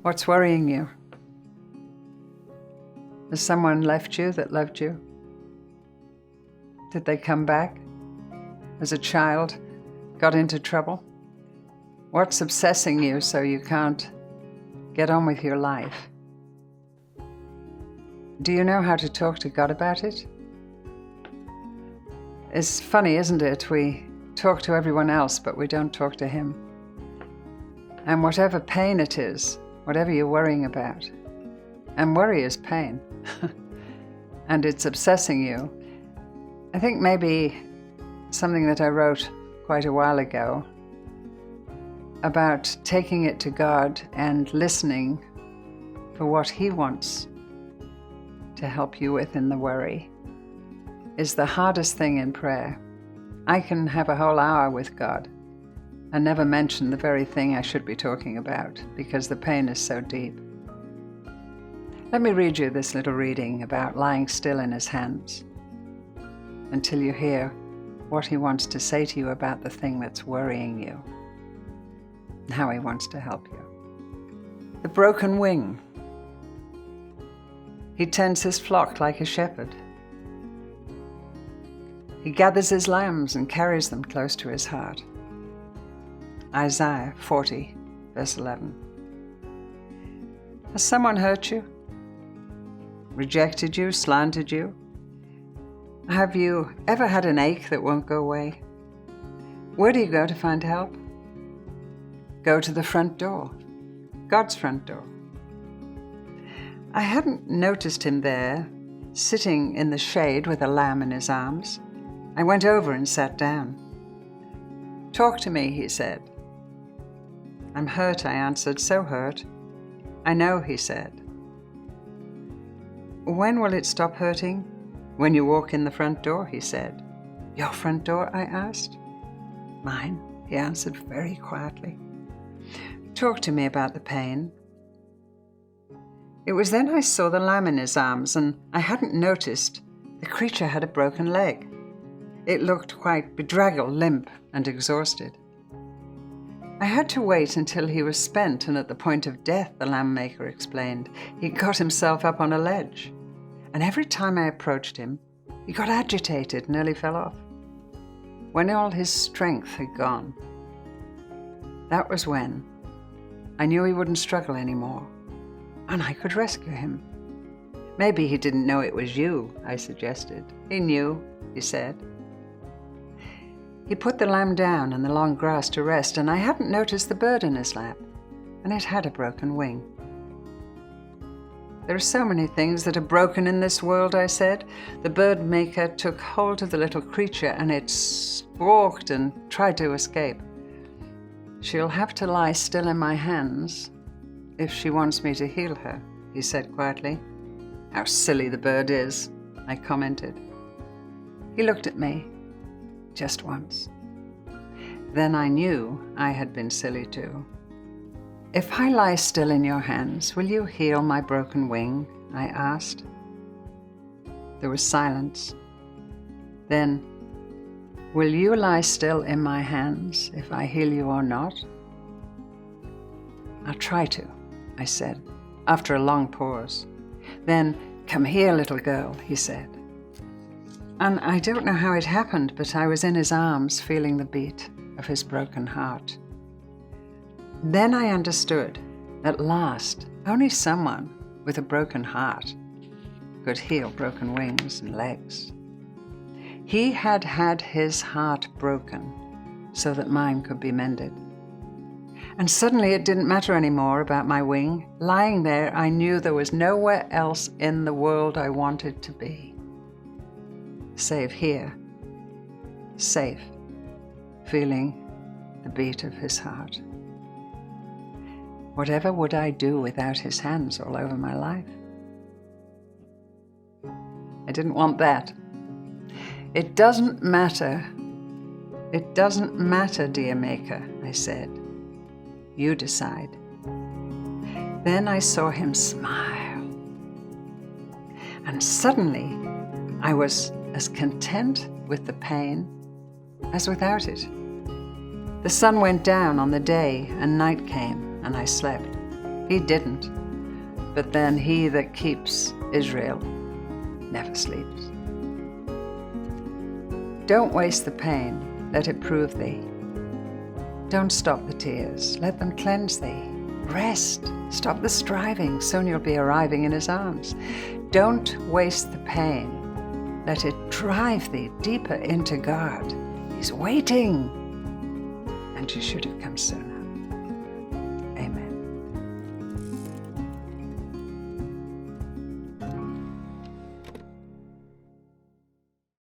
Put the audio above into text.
What's worrying you? Has someone left you that loved you? Did they come back? As a child, got into trouble? What's obsessing you so you can't get on with your life? Do you know how to talk to God about it? It's funny, isn't it? We talk to everyone else, but we don't talk to Him. And whatever pain it is, whatever you're worrying about, and worry is pain, and it's obsessing you, I think maybe something that I wrote quite a while ago about taking it to God and listening for what He wants to help you with in the worry is the hardest thing in prayer. I can have a whole hour with God and never mention the very thing I should be talking about because the pain is so deep. Let me read you this little reading about lying still in His hands until you hear what He wants to say to you about the thing that's worrying you and how He wants to help you. The broken wing. He tends His flock like a shepherd. He gathers His lambs and carries them close to His heart. Isaiah 40, verse 11. Has someone hurt you? Rejected you? Slandered you? Have you ever had an ache that won't go away? Where do you go to find help? Go to the front door, God's front door. I hadn't noticed Him there, sitting in the shade with a lamb in His arms. I went over and sat down. Talk to me, He said. I'm hurt, I answered, so hurt. I know, He said. When will it stop hurting? When you walk in the front door, He said. Your front door, I asked. Mine, He answered very quietly. Talk to me about the pain. It was then I saw the lamb in His arms, and I hadn't noticed the creature had a broken leg. It looked quite bedraggled, limp, and exhausted. I had to wait until he was spent and at the point of death, the lamb maker explained. He got himself up on a ledge, and every time I approached him, he got agitated and nearly fell off. When all his strength had gone, that was when I knew he wouldn't struggle anymore, and I could rescue him. Maybe he didn't know it was you, I suggested. He knew, he said. He put the lamb down in the long grass to rest, and I hadn't noticed the bird in his lap, and it had a broken wing. There are so many things that are broken in this world, I said. The bird maker took hold of the little creature, and it squawked and tried to escape. She'll have to lie still in my hands if she wants me to heal her, he said quietly. How silly the bird is, I commented. He looked at me. Just once. Then I knew I had been silly too. If I lie still in your hands, will you heal my broken wing? I asked. There was silence. Then, will you lie still in my hands if I heal you or not? I'll try to, I said, after a long pause. Then, come here, little girl, he said. And I don't know how it happened, but I was in his arms, feeling the beat of his broken heart. Then I understood, at last, only someone with a broken heart could heal broken wings and legs. He had had his heart broken so that mine could be mended. And suddenly it didn't matter anymore about my wing. Lying there, I knew there was nowhere else in the world I wanted to be. Save here, safe, feeling the beat of his heart. Whatever would I do without his hands all over my life? I didn't want that. It doesn't matter. It doesn't matter, dear Maker, I said. You decide. Then I saw him smile. And suddenly I was as content with the pain as without it. The sun went down on the day and night came and I slept. He didn't. But then he that keeps Israel never sleeps. Don't waste the pain, let it prove thee. Don't stop the tears, let them cleanse thee. Rest, stop the striving, soon you'll be arriving in his arms. Don't waste the pain, let it drive thee deeper into God. He's waiting, and you should have come sooner.